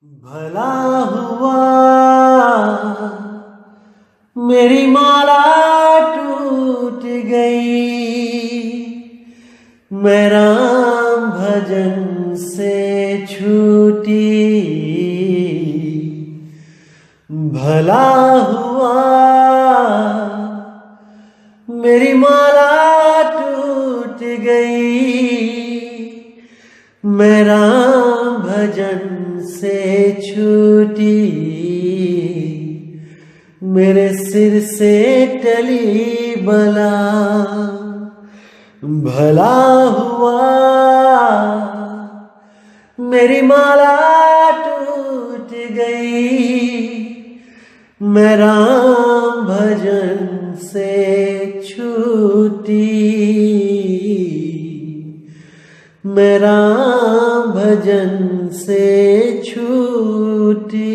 भला हुआ मेरी माला टूट गई, मैं राम भजन से छूटी। भला हुआ मेरी माला टूट गई, मैं राम भजन से छूटी। मेरे सिर से टली बला, भला हुआ मेरी माला टूट गई, मैं राम भजन से छूटी। मैं राम भजन से छूटी।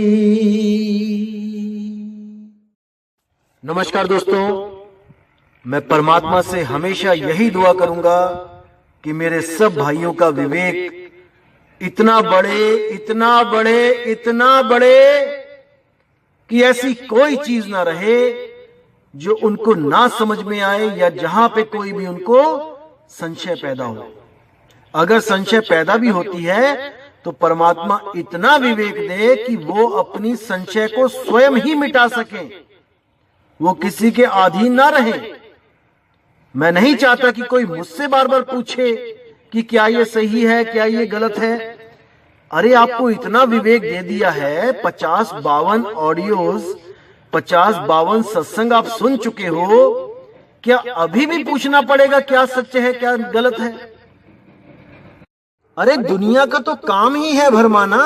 नमस्कार दोस्तों, मैं परमात्मा से हमेशा यही दुआ करूंगा कि मेरे सब भाइयों का विवेक इतना बढ़े कि ऐसी कोई चीज ना रहे जो उनको ना समझ में आए या जहां पे कोई भी उनको संशय पैदा हो। अगर संशय पैदा भी होती है तो परमात्मा इतना विवेक दे कि वो अपनी संशय को स्वयं ही मिटा सके, वो किसी के अधीन ना रहे। मैं नहीं चाहता कि कोई मुझसे बार बार पूछे कि क्या ये सही है, क्या ये गलत है। अरे आपको इतना विवेक दे दिया है, 50-52 ऑडियोज, 50-52 सत्संग आप सुन चुके हो, क्या अभी भी पूछना पड़ेगा क्या सच है क्या गलत है? अरे दुनिया का तो काम ही है भरमाना,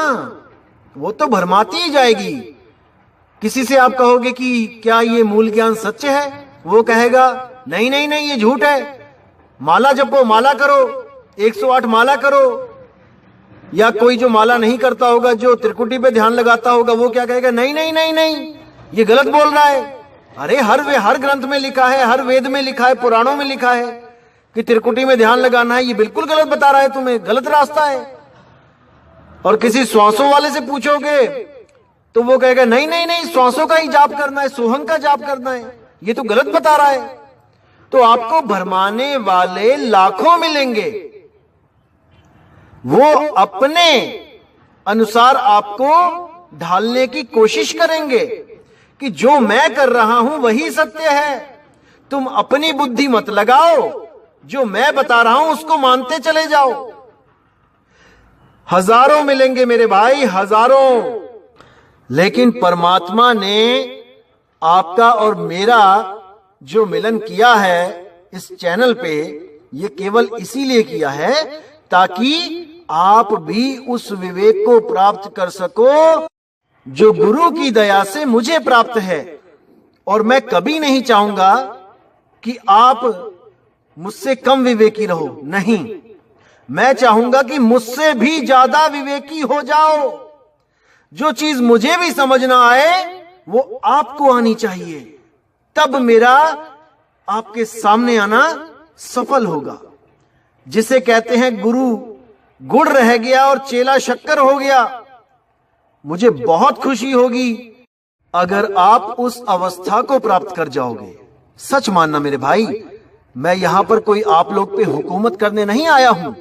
वो तो भरमाती ही जाएगी। किसी से आप कहोगे कि क्या ये मूल ज्ञान सत्य है, वो कहेगा नहीं नहीं नहीं ये झूठ है। माला जपो, माला करो, 108 माला करो। या कोई जो माला नहीं करता होगा, जो त्रिकुटी पे ध्यान लगाता होगा, वो क्या कहेगा नहीं नहीं नहीं नहीं ये गलत बोल रहा है। अरे हर ग्रंथ में लिखा है, हर वेद में लिखा है, पुराणों में लिखा है कि त्रिकुटी में ध्यान लगाना है। ये बिल्कुल गलत बता रहा है तुम्हें, गलत रास्ता है। और किसी श्वासों वाले से पूछोगे तो वो कहेगा नहीं नहीं नहीं श्वासों का ही जाप करना है, सोहंग का जाप करना है, ये तो गलत बता रहा है। तो आपको भरमाने वाले लाखों मिलेंगे, वो अपने अनुसार आपको ढालने की कोशिश करेंगे कि जो मैं कर रहा हूं वही सत्य है, तुम अपनी बुद्धि मत लगाओ, जो मैं बता रहा हूं उसको मानते चले जाओ। हजारों मिलेंगे मेरे भाई, हजारों। लेकिन परमात्मा ने आपका और मेरा जो मिलन किया है इस चैनल पे, ये केवल इसीलिए किया है ताकि आप भी उस विवेक को प्राप्त कर सको जो गुरु की दया से मुझे प्राप्त है। और मैं कभी नहीं चाहूंगा कि आप मुझसे कम विवेकी रहो, नहीं, मैं चाहूंगा कि मुझसे भी ज्यादा विवेकी हो जाओ। जो चीज मुझे भी समझ ना आए वो आपको आनी चाहिए, तब मेरा आपके सामने आना सफल होगा। जिसे कहते हैं गुरु गुड़ रह गया और चेला शक्कर हो गया। मुझे बहुत खुशी होगी अगर आप उस अवस्था को प्राप्त कर जाओगे। सच मानना मेरे भाई, मैं यहां पर कोई आप लोग पे हुकूमत करने नहीं आया हूं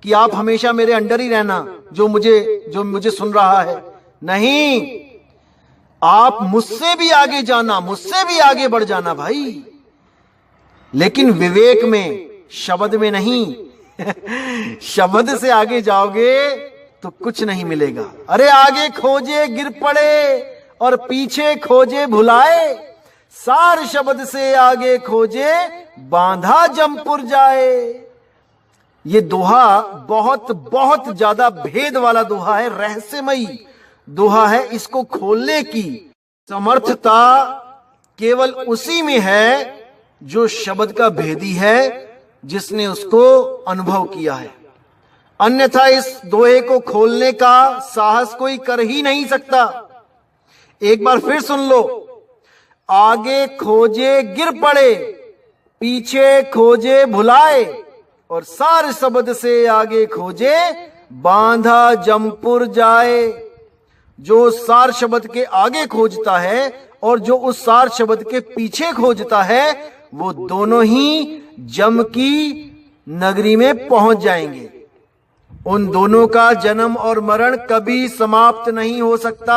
कि आप हमेशा मेरे अंडर ही रहना, जो मुझे सुन रहा है। नहीं, आप मुझसे भी आगे जाना, मुझसे भी आगे बढ़ जाना भाई, लेकिन विवेक में, शब्द में नहीं। शब्द से आगे जाओगे तो कुछ नहीं मिलेगा। अरे आगे खोजे गिर पड़े और पीछे खोजे भुलाए, सार शब्द से आगे खोजे बांधा जमपुर जाए। ये दोहा बहुत बहुत ज्यादा भेद वाला दोहा है, रहस्यमयी दोहा है। इसको खोलने की समर्थता केवल उसी में है जो शब्द का भेदी है, जिसने उसको अनुभव किया है। अन्यथा इस दोहे को खोलने का साहस कोई कर ही नहीं सकता। एक बार फिर सुन लो, आगे खोजे गिर पड़े, पीछे खोजे भुलाए, और सार शब्द से आगे खोजे बांधा जमपुर जाए। जो उस सार शब्द के आगे खोजता है और जो उस सार शब्द के पीछे खोजता है, वो दोनों ही जम की नगरी में पहुंच जाएंगे। उन दोनों का जन्म और मरण कभी समाप्त नहीं हो सकता।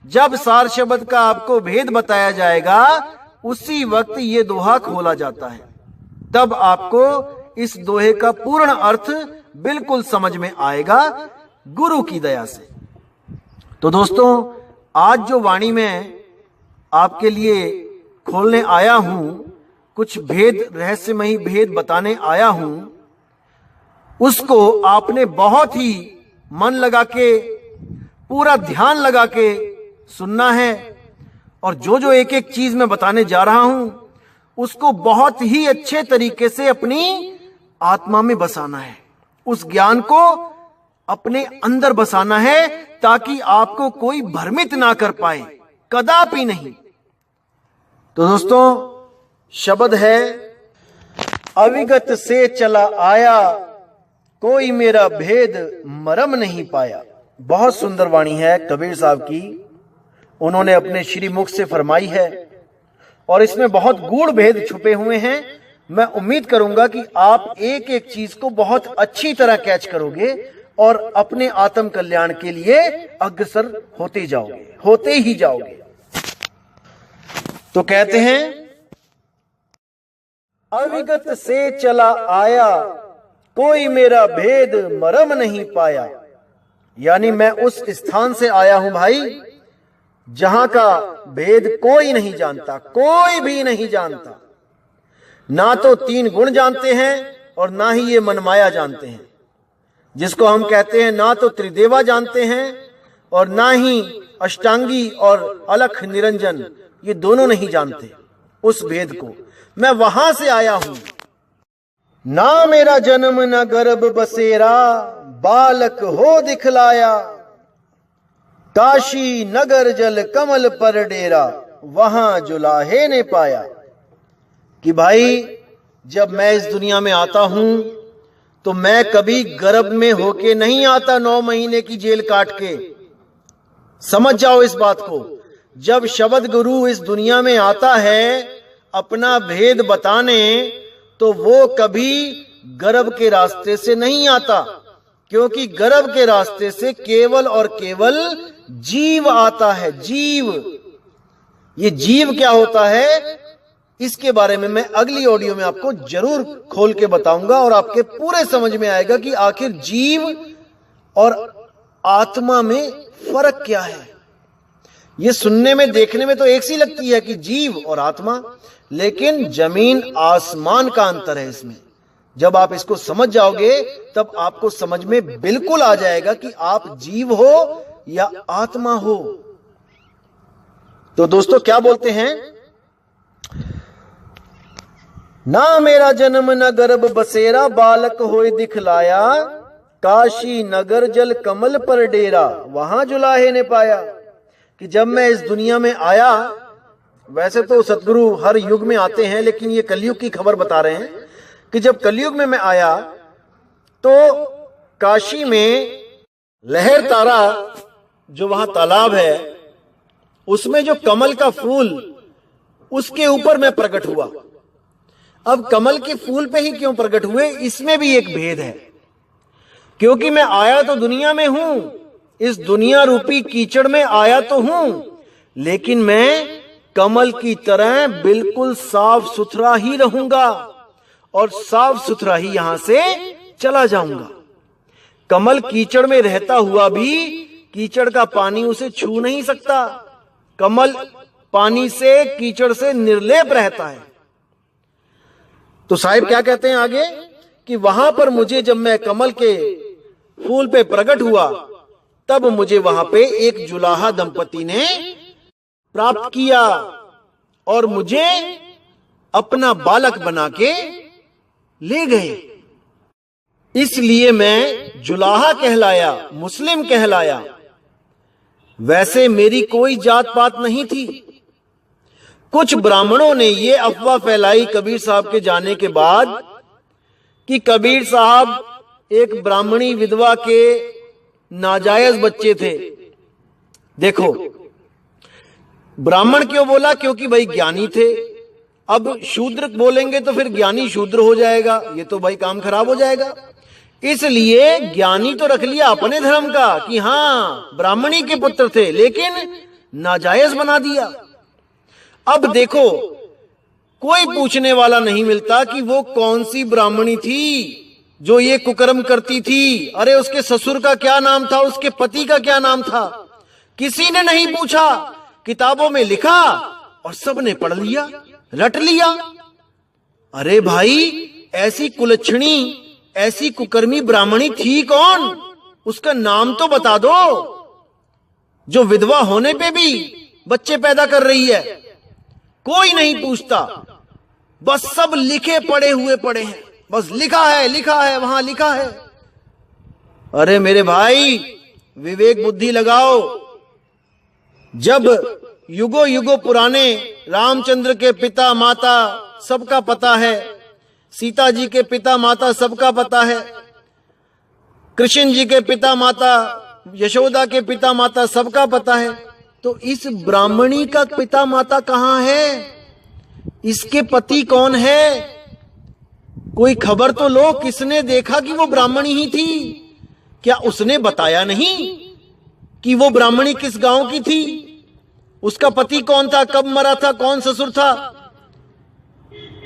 जब सार शब्द का आपको भेद बताया जाएगा, उसी वक्त ये दोहा खोला जाता है। तब आपको इस दोहे का पूर्ण अर्थ बिल्कुल समझ में आएगा, गुरु की दया से। तो दोस्तों, आज जो वाणी में आपके लिए खोलने आया हूं, कुछ भेद, रहस्यमयी भेद बताने आया हूं, उसको आपने बहुत ही मन लगा के, पूरा ध्यान लगा के सुनना है। और जो जो एक एक चीज मैं बताने जा रहा हूं, उसको बहुत ही अच्छे तरीके से अपनी आत्मा में बसाना है। उस ज्ञान को अपने अंदर बसाना है, ताकि आपको कोई भ्रमित ना कर पाए, कदापि नहीं। तो दोस्तों, शब्द है, अविगत से चला आया, कोई मेरा भेद मरम नहीं पाया। बहुत सुंदर वाणी है कबीर साहब की, उन्होंने अपने श्री मुख से फरमाई है, और इसमें बहुत गूढ़ भेद छुपे हुए हैं। मैं उम्मीद करूंगा कि आप एक एक चीज को बहुत अच्छी तरह कैच करोगे और अपने आत्म कल्याण के लिए अग्रसर होते जाओगे, होते ही जाओगे। तो कहते हैं, अविगत से चला आया, कोई मेरा भेद मरम नहीं पाया। यानी मैं उस स्थान से आया हूं भाई, जहां का भेद कोई नहीं जानता, कोई भी नहीं जानता। ना तो 3 गुण जानते हैं और ना ही ये मनमाया जानते हैं, जिसको हम कहते हैं। ना तो त्रिदेवा जानते हैं और ना ही अष्टांगी और अलख निरंजन, ये दोनों नहीं जानते उस भेद को। मैं वहां से आया हूं। ना मेरा जन्म न गर्भ बसेरा, बालक हो दिखलाया, काशी नगर जल कमल पर डेरा, वहां जुलाहे ने पाया। कि भाई, जब मैं इस दुनिया में आता हूं, तो मैं कभी गर्भ में होके नहीं आता 9 महीने की जेल काट के। समझ जाओ इस बात को। जब शब्द गुरु इस दुनिया में आता है अपना भेद बताने, तो वो कभी गर्भ के रास्ते से नहीं आता, क्योंकि गर्भ के रास्ते से केवल और केवल जीव आता है। जीव, ये जीव क्या होता है, इसके बारे में मैं अगली ऑडियो में आपको जरूर खोल के बताऊंगा, और आपके पूरे समझ में आएगा कि आखिर जीव और आत्मा में फर्क क्या है। ये सुनने में, देखने में तो एक सी लगती है कि जीव और आत्मा, लेकिन जमीन आसमान का अंतर है इसमें। जब आप इसको समझ जाओगे, तब आपको समझ में बिल्कुल आ जाएगा कि आप जीव हो या आत्मा हो। तो दोस्तों, क्या बोलते हैं, ना मेरा जन्म न गर्भ बसेरा, बालक होए दिखलाया, काशी नगर जल कमल पर डेरा, वहां जुलाहे ने पाया। कि जब मैं इस दुनिया में आया, वैसे तो सतगुरु हर युग में आते हैं, लेकिन ये कलयुग की खबर बता रहे हैं कि जब कलयुग में मैं आया, तो काशी में लहर तारा, जो वहां तालाब है, उसमें जो कमल का फूल, उसके ऊपर मैं प्रकट हुआ। अब कमल के फूल पे ही क्यों प्रकट हुए, इसमें भी एक भेद है। क्योंकि मैं आया तो दुनिया में हूं, इस दुनिया रूपी कीचड़ में आया तो हूं, लेकिन मैं कमल की तरह बिल्कुल साफ सुथरा ही रहूंगा और साफ सुथरा ही यहां से चला जाऊंगा। कमल कीचड़ में रहता हुआ भी कीचड़ का पानी उसे छू नहीं सकता। कमल पानी से, कीचड़ से निर्लेप रहता है। तो साहिब क्या कहते हैं आगे, कि वहां पर मुझे, जब मैं कमल के फूल पे प्रकट हुआ, तब मुझे वहां पे एक जुलाहा दंपति ने प्राप्त किया और मुझे अपना बालक बना के ले गए। इसलिए मैं जुलाहा कहलाया, मुस्लिम कहलाया। वैसे मेरी कोई जात पात नहीं थी। कुछ ब्राह्मणों ने ये अफवाह फैलाई कबीर साहब के जाने के बाद कि कबीर साहब एक ब्राह्मणी विधवा के नाजायज बच्चे थे, देखो, ब्राह्मण क्यों बोला? क्योंकि भाई ज्ञानी थे। अब शूद्र बोलेंगे तो फिर ज्ञानी शूद्र हो जाएगा, ये तो भाई काम खराब हो जाएगा। इसलिए ज्ञानी तो रख लिया अपने धर्म का कि हां ब्राह्मणी के पुत्र थे, लेकिन नाजायज बना दिया। अब देखो, कोई पूछने वाला नहीं मिलता कि वो कौन सी ब्राह्मणी थी जो ये कुकर्म करती थी। अरे उसके ससुर का क्या नाम था, उसके पति का क्या नाम था, किसी ने नहीं पूछा। किताबों में लिखा और सबने पढ़ लिया, रट लिया। अरे भाई, ऐसी कुलच्छणी, ऐसी कुकर्मी ब्राह्मणी थी कौन? उसका नाम तो बता दो, जो विधवा होने पे भी बच्चे पैदा कर रही है। कोई नहीं पूछता, बस सब लिखे पड़े हुए पड़े हैं, बस लिखा है वहां लिखा है। अरे मेरे भाई, विवेक बुद्धि लगाओ। जब युगों युगों पुराने रामचंद्र के पिता माता सबका पता है, सीता जी के पिता माता सबका पता है, कृष्ण जी के पिता माता, यशोदा के पिता माता सबका पता है, तो इस ब्राह्मणी का पिता माता कहां है? इसके पति कौन है? कोई खबर तो लो, किसने देखा कि वो ब्राह्मणी ही थी? क्या उसने बताया नहीं कि वो ब्राह्मणी किस गांव की थी, उसका पति कौन था, कब मरा था, कौन ससुर था?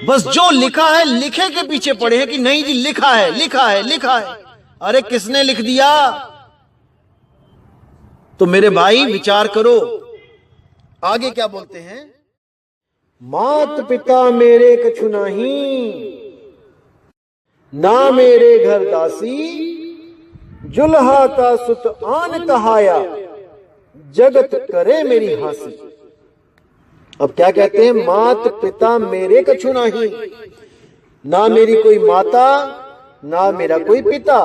बस जो लिखा है लिखे के पीछे पड़े हैं कि नहीं जी लिखा है। अरे किसने लिख दिया? तो मेरे भाई विचार करो। आगे क्या बोलते हैं? मात पिता मेरे कछु नहीं, ना मेरे घर दासी, जुल्हा का सुत आन कहाया, जगत करे मेरी हासी। अब क्या कहते हैं? मात पिता मेरे कछु नहीं, ना मेरी कोई माता, ना मेरा कोई पिता,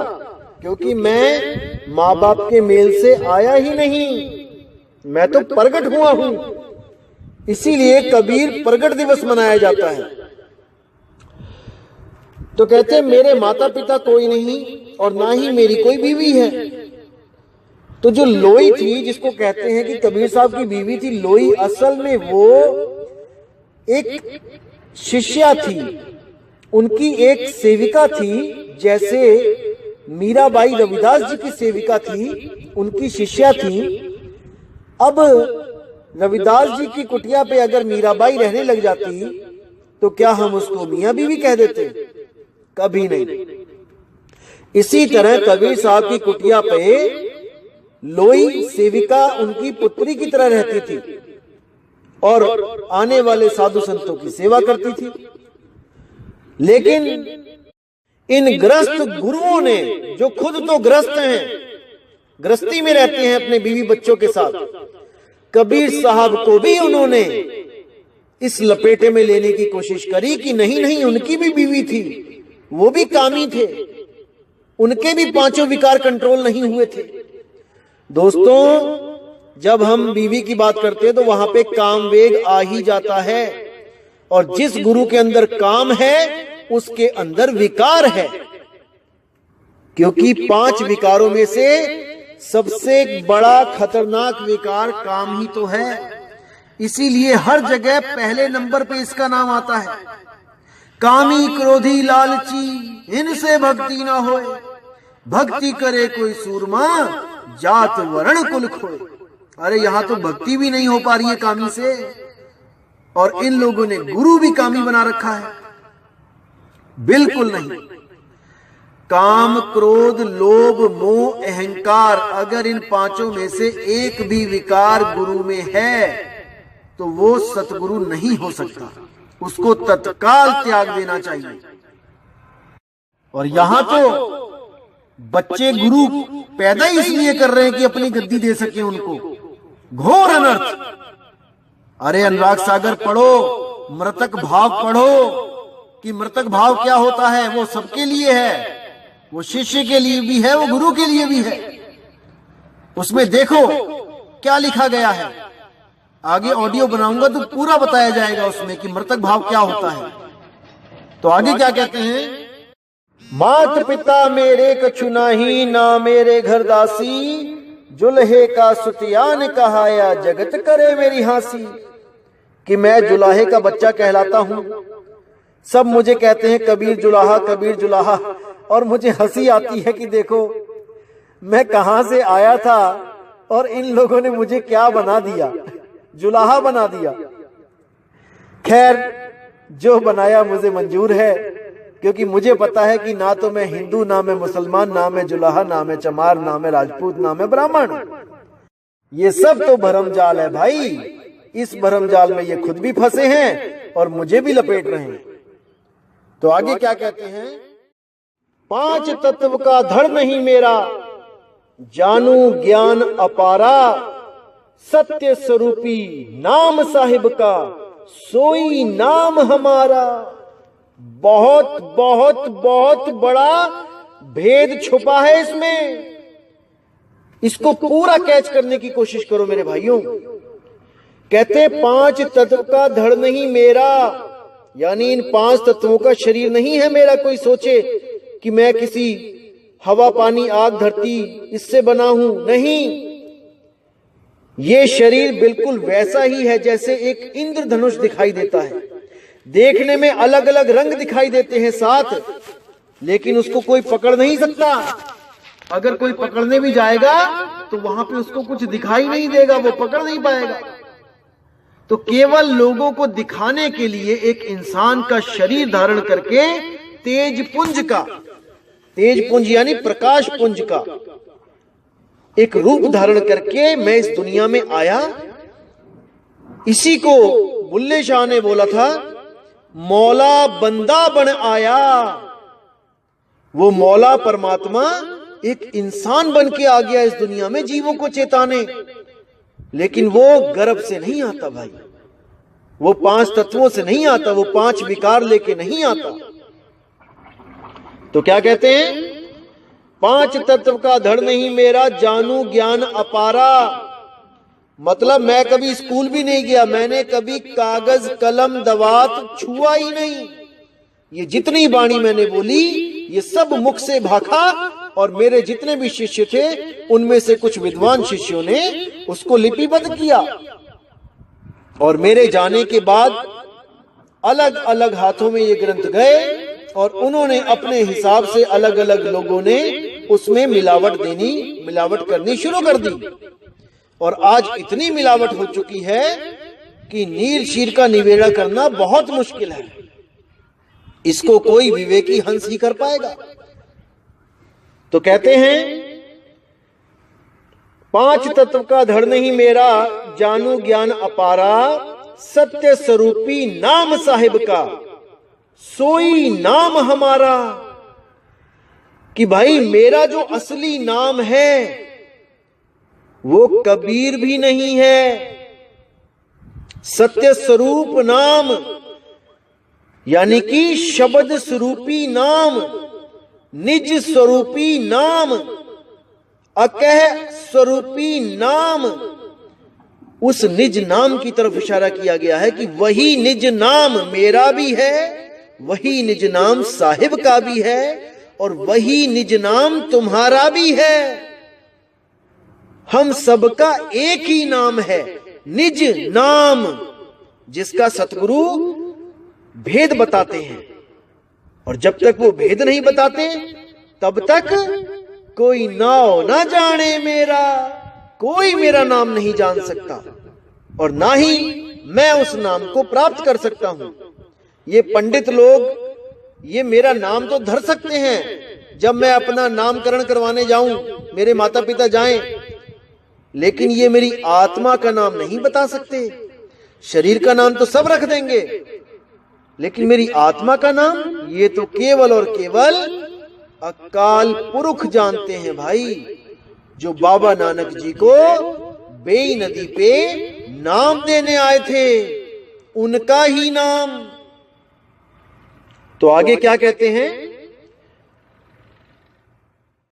क्योंकि मैं मां बाप के मेल से आया ही नहीं, मैं तो प्रगट हुआ हूं। इसीलिए कबीर प्रगट दिवस मनाया जाता है। तो कहते हैं मेरे माता पिता कोई नहीं और ना ही मेरी कोई बीवी है। तो जो लोई थी, जिसको कहते हैं कि कबीर साहब की बीवी थी लोई, असल में वो एक शिष्या थी, उनकी एक सेविका थी। जैसे मीराबाई रविदास जी की सेविका थी, उनकी शिष्या थी। अब रविदास जी की कुटिया पे अगर मीराबाई रहने लग जाती तो क्या हम उसको मियां बीवी कह देते? कभी नहीं। इसी तरह कबीर साहब की कुटिया पे लोई सेविका उनकी पुत्री की तरह रहती थी और आने वाले साधु संतों की सेवा करती थी। लेकिन इन ग्रस्त गुरुओं ने, जो खुद तो ग्रस्त हैं, गृहस्थी में रहते हैं अपने बीवी बच्चों के साथ, कबीर साहब को भी उन्होंने इस लपेटे में लेने की कोशिश करी कि नहीं उनकी भी बीवी थी, वो भी कामी थे, उनके भी पांचों विकार कंट्रोल नहीं हुए थे। दोस्तों, जब हम बीवी की बात करते हैं तो वहां पे काम वेग आ ही जाता है, और जिस गुरु के अंदर काम है उसके अंदर विकार है, क्योंकि 5 विकारों में से सबसे बड़ा खतरनाक विकार काम ही तो है। इसीलिए हर जगह पहले नंबर पे इसका नाम आता है। कामी क्रोधी लालची इनसे भक्ति ना होए, भक्ति करे कोई सूरमा जात वर्ण कुल खोए। अरे यहां तो भक्ति भी नहीं हो पा रही है कामी से, और इन लोगों ने गुरु भी कामी बना रखा है। बिल्कुल नहीं। काम, क्रोध, लोभ, मोह, अहंकार, अगर इन 5 में से एक भी विकार गुरु में है तो वो सतगुरु नहीं हो सकता, उसको तत्काल त्याग देना चाहिए। और यहां तो बच्चे गुरु पैदा ही इसलिए कर रहे हैं कि अपनी गद्दी दे सके उनको। घोर अनर्थ। अरे अनुराग सागर पढ़ो, मृतक भाव पढ़ो कि मृतक भाव क्या होता है। वो सबके लिए है, वो शिष्य के लिए भी है, वो गुरु के लिए भी है। उसमें देखो क्या लिखा गया है। आगे ऑडियो बनाऊंगा तो पूरा बताया जाएगा उसमें कि मृतक भाव क्या होता है। तो आगे क्या कहते हैं? मात पिता मेरे कछु नाही, ना मेरे घर दासी, जुल्हे का सुतियान कहाया जगत करे मेरी हंसी। कि मैं जुलाहे का बच्चा कहलाता हूं। सब मुझे कहते हैं कबीर जुलाहा, कबीर जुलाहा, और मुझे हंसी आती है कि देखो मैं कहां से आया था और इन लोगों ने मुझे क्या बना दिया, जुलाहा बना दिया। खैर, जो बनाया मुझे मंजूर है, क्योंकि मुझे पता है कि ना तो मैं हिंदू, ना मैं मुसलमान, ना मैं जुलाहा, ना मैं चमार, ना मैं राजपूत, ना मैं ब्राह्मण। ये सब तो भरमजाल है भाई। इस भरमजाल में ये खुद भी फंसे हैं और मुझे भी लपेट रहे हैं। तो आगे क्या कहते हैं? 5 तत्व का धड़ नहीं मेरा, जानू ज्ञान अपारा, सत्य स्वरूपी नाम साहिब का, सोई नाम हमारा। बहुत बहुत बहुत बड़ा भेद छुपा है इसमें। इसको पूरा कैच करने की कोशिश करो मेरे भाइयों। कहते 5 तत्व का धड़ नहीं मेरा, यानी इन 5 तत्वों का शरीर नहीं है मेरा। कोई सोचे कि मैं किसी हवा, पानी, आग, धरती इससे बना हूं, नहीं। ये शरीर बिल्कुल वैसा ही है जैसे एक इंद्रधनुष दिखाई देता है। देखने में अलग अलग रंग दिखाई देते हैं साथ, लेकिन उसको कोई पकड़ नहीं सकता। अगर कोई पकड़ने भी जाएगा तो वहां पे उसको कुछ दिखाई नहीं देगा, वो पकड़ नहीं पाएगा। तो केवल लोगों को दिखाने के लिए एक इंसान का शरीर धारण करके तेज पुंज यानी प्रकाश पुंज का एक रूप धारण करके मैं इस दुनिया में आया। इसी को बुल्ले शाह ने बोला था, मौला बंदा बन आया। वो मौला परमात्मा एक इंसान बन के आ गया इस दुनिया में जीवों को चेताने। लेकिन वो गर्भ से नहीं आता भाई, वो 5 तत्वों से नहीं आता, वो 5 विकार लेके नहीं आता। तो क्या कहते हैं? 5 तत्व का धड़ नहीं मेरा, जानू ज्ञान अपारा। मतलब मैं कभी स्कूल भी नहीं गया, मैंने कभी कागज कलम दवात छुआ ही नहीं। ये जितनी वाणी मैंने बोली ये सब मुख से भाखा, और मेरे जितने भी शिष्य थे उनमें से कुछ विद्वान शिष्यों ने उसको लिपिबद्ध किया। और मेरे जाने के बाद अलग अलग हाथों में ये ग्रंथ गए और उन्होंने अपने हिसाब से अलग अलग लोगों ने उसमें मिलावट करनी शुरू कर दी। और आज इतनी मिलावट हो चुकी है कि नीर शीर का निवेड़ा करना बहुत मुश्किल है। इसको कोई विवेकी हंस ही कर पाएगा। तो कहते हैं 5 तत्व का धड़ नहीं मेरा, जानू ज्ञान अपारा, सत्य स्वरूपी नाम साहिब का, सोई नाम हमारा। कि भाई मेरा जो असली नाम है वो कबीर भी नहीं है। सत्य स्वरूप नाम यानी कि शब्द स्वरूपी नाम, निज स्वरूपी नाम, अकह स्वरूपी नाम। उस निज नाम की तरफ इशारा किया गया है कि वही निज नाम मेरा भी है, वही निज नाम साहिब का भी है, और वही निज नाम तुम्हारा भी है। हम सबका एक ही नाम है, निज नाम, जिसका सतगुरु भेद बताते हैं। और जब तक वो भेद नहीं बताते तब तक कोई नाम ना जाने मेरा, कोई मेरा नाम नहीं जान सकता और ना ही मैं उस नाम को प्राप्त कर सकता हूं। ये पंडित लोग ये मेरा नाम तो धर सकते हैं, जब मैं अपना नामकरण करवाने जाऊं, मेरे माता पिता जाएं, लेकिन ये मेरी आत्मा का नाम नहीं बता सकते। शरीर का नाम तो सब रख देंगे, लेकिन मेरी आत्मा का नाम ये तो केवल और केवल अकाल पुरुष जानते हैं भाई। जो बाबा नानक जी को बेई नदी पे नाम देने आए थे, उनका ही नाम। तो आगे क्या कहते हैं?